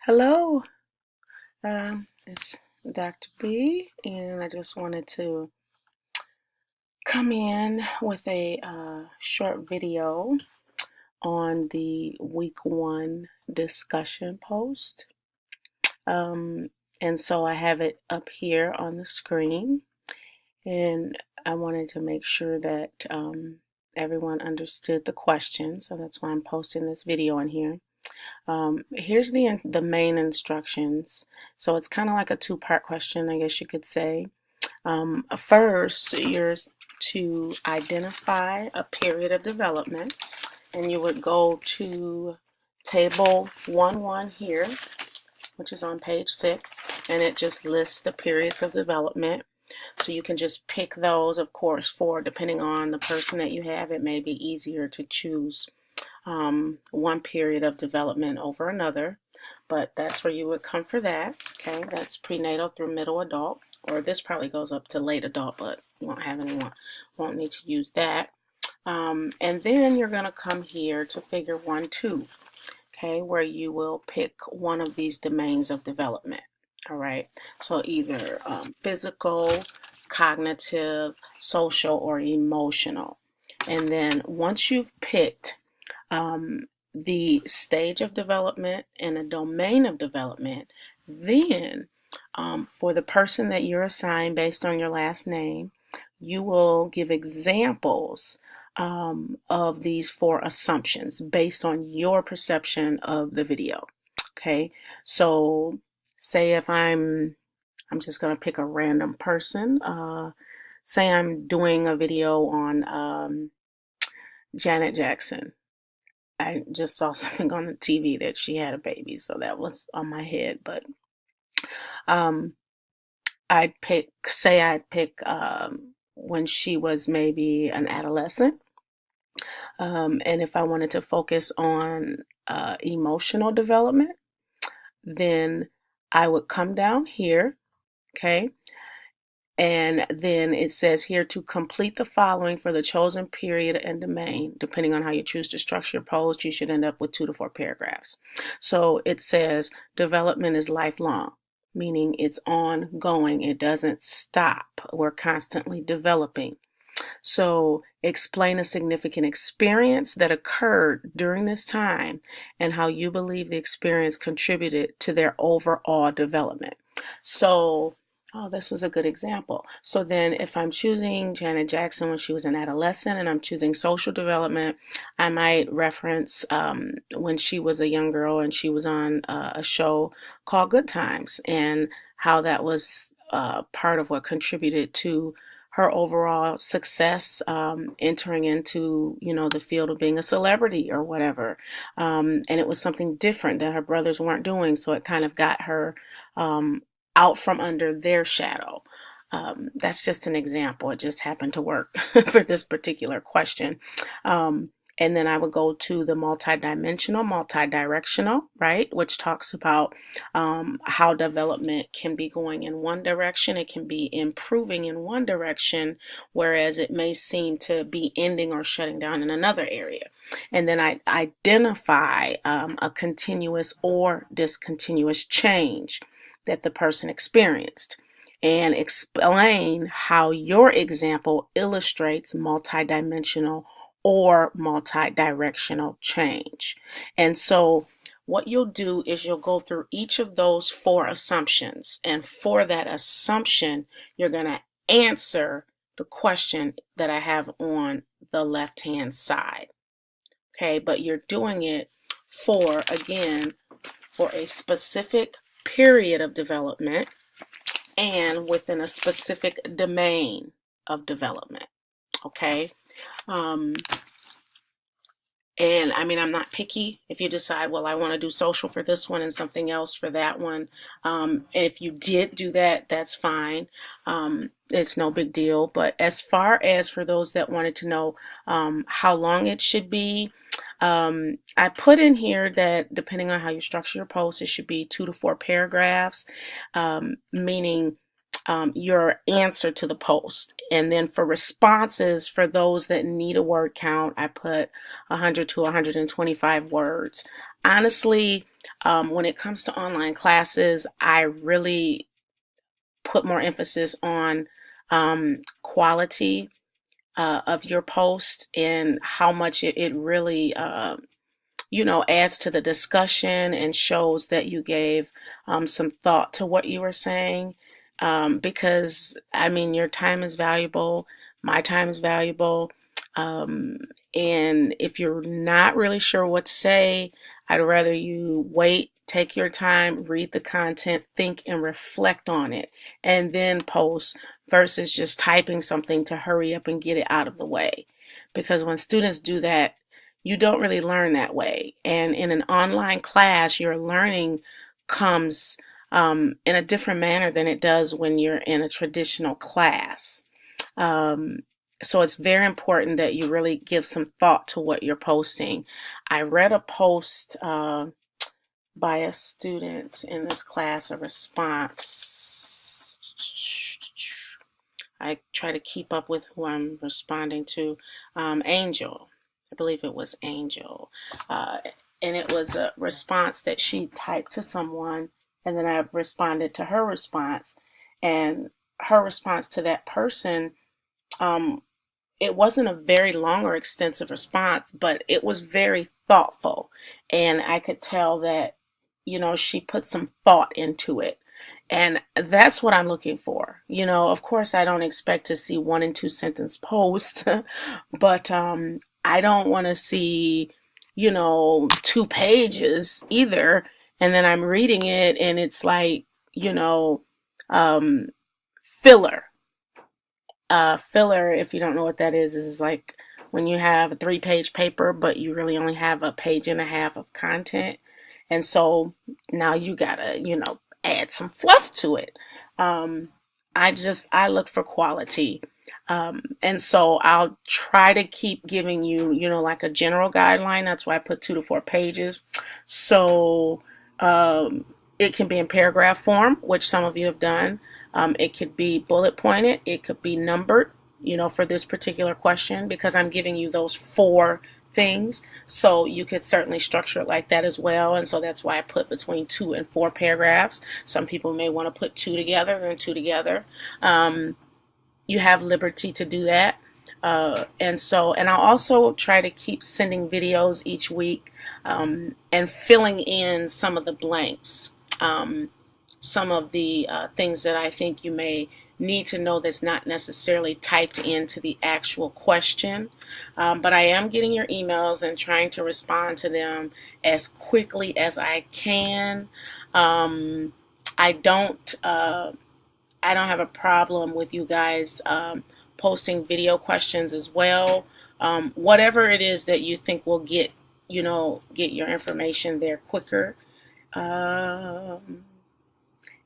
Hello, it's Dr. B, and I just wanted to come in with a short video on the week one discussion post. And so I have it up here on the screen, and I wanted to make sure that everyone understood the question, so that's why I'm posting this video in here. Here's the main instructions. So it's kind of like a two-part question, I guess you could say. First, you're to identify a period of development, and you would go to table 1-1 here, which is on page 6, and it just lists the periods of development. So you can just pick those, of course, for depending on the person that you have, it may be easier to choose one period of development over another, but that's where you would come for that. Okay, that's prenatal through middle adult, or this probably goes up to late adult, but won't need to use that. And then you're going to come here to figure 1-2, okay, where you will pick one of these domains of development. All right, so either physical, cognitive, social, or emotional. And then once you've picked the stage of development and a domain of development, then for the person that you're assigned based on your last name, you will give examples of these 4 assumptions based on your perception of the video. Okay, so say if I'm just going to pick a random person. Say I'm doing a video on Janet Jackson. I just saw something on the TV that she had a baby, so that was on my head. But um, I'd pick when she was maybe an adolescent. And if I wanted to focus on emotional development, then I would come down here, okay? And then it says here to complete the following for the chosen period and domain. Depending on how you choose to structure your post, you should end up with 2 to 4 paragraphs. So it says development is lifelong, meaning it's ongoing. It doesn't stop. We're constantly developing. So explain a significant experience that occurred during this time and how you believe the experience contributed to their overall development. So this was a good example. So then if I'm choosing Janet Jackson when she was an adolescent and I'm choosing social development, I might reference when she was a young girl and she was on a show called Good Times and how that was part of what contributed to her overall success entering into the field of being a celebrity or whatever, and it was something different that her brothers weren't doing, so it kind of got her out from under their shadow. That's just an example. It just happened to work for this particular question. And then I would go to the multidimensional, multidirectional, right, which talks about how development can be going in one direction. It can be improving in one direction, whereas it may seem to be ending or shutting down in another area. And then I identify a continuous or discontinuous change that the person experienced and explain how your example illustrates multidimensional or multi-directional change. And so what you'll do is you'll go through each of those 4 assumptions, and for that assumption you're going to answer the question that I have on the left hand side. Okay, but you're doing it for a specific period of development and within a specific domain of development. Okay. And I mean, I'm not picky. If you decide, well, I want to do social for this one and something else for that one. If you did do that, that's fine. It's no big deal. But as far as for those that wanted to know how long it should be, I put in here that depending on how you structure your post, it should be 2 to 4 paragraphs, meaning your answer to the post. And then for responses, for those that need a word count, I put 100 to 125 words. Honestly, when it comes to online classes, I really put more emphasis on quality of your post and how much it really adds to the discussion and shows that you gave some thought to what you were saying. Because, I mean, your time is valuable, my time is valuable. Um, and if you're not really sure what to say, I'd rather you wait, take your time, read the content, think and reflect on it, and then post versus just typing something to hurry up and get it out of the way. Because when students do that, you don't really learn that way. And in an online class, your learning comes in a different manner than it does when you're in a traditional class. Um, so it's very important that you really give some thought to what you're posting. I read a post by a student in this class, a response. I try to keep up with who I'm responding to. Angel. I believe it was Angel. Uh, and it was a response that she typed to someone, and then I responded to her response. And her response to that person, um, it wasn't a very long or extensive response, but it was very thoughtful. And I could tell that, she put some thought into it. And that's what I'm looking for. Of course, I don't expect to see 1 and 2 sentence posts, but I don't want to see, 2 pages either. And then I'm reading it and it's like, um, filler. Filler, if you don't know what that is like when you have a 3-page paper, but you really only have a page and a half of content. And so now you gotta, add some fluff to it. Um, I look for quality. And so I'll try to keep giving you, like a general guideline. That's why I put 2 to 4 pages. So, it can be in paragraph form, which some of you have done. It could be bullet pointed. It could be numbered, for this particular question, because I'm giving you those 4 things. So you could certainly structure it like that as well. And so that's why I put between 2 and 4 paragraphs. Some people may want to put 2 together, then 2 together. You have liberty to do that. And I'll also try to keep sending videos each week, and filling in some of the blanks, some of the things that I think you may need to know that's not necessarily typed into the actual question. But I am getting your emails and trying to respond to them as quickly as I can. Um, I don't. I don't have a problem with you guys posting video questions as well. Whatever it is that you think will get your information there quicker.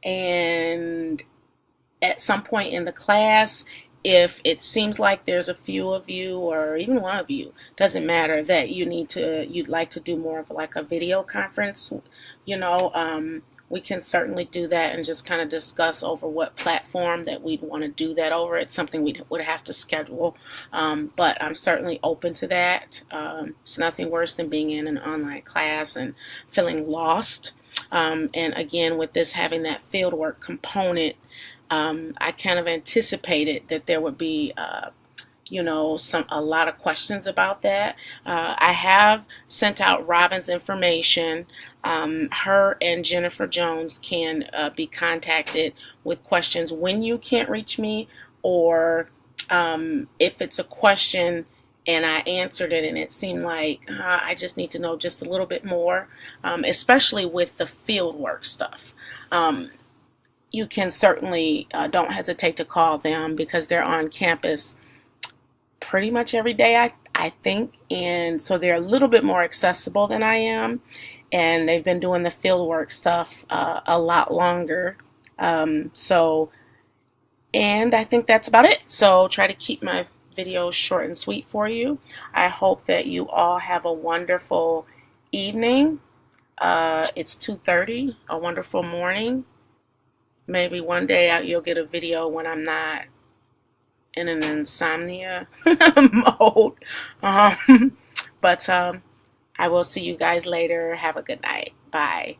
And at some point in the class, if it seems like there's a few of you or even one of you, doesn't matter, that you'd like to do more of like a video conference, you know, we can certainly do that and just kind of discuss over what platform that we'd want to do that over. It's something we would have to schedule, but I'm certainly open to that. It's nothing worse than being in an online class and feeling lost. And again, with this having that fieldwork component, I kind of anticipated that there would be, a lot of questions about that. I have sent out Robin's information. Her and Jennifer Jones can be contacted with questions when you can't reach me, or if it's a question and I answered it and it seemed like I just need to know just a little bit more, especially with the fieldwork stuff. You can certainly don't hesitate to call them because they're on campus pretty much every day, I think. And so they're a little bit more accessible than I am. And they've been doing the fieldwork stuff a lot longer. So, and I think that's about it. So try to keep my videos short and sweet for you. I hope that you all have a wonderful evening. It's 2:30, a wonderful morning. Maybe one day you'll get a video when I'm not in an insomnia mode. But I will see you guys later. Have a good night. Bye.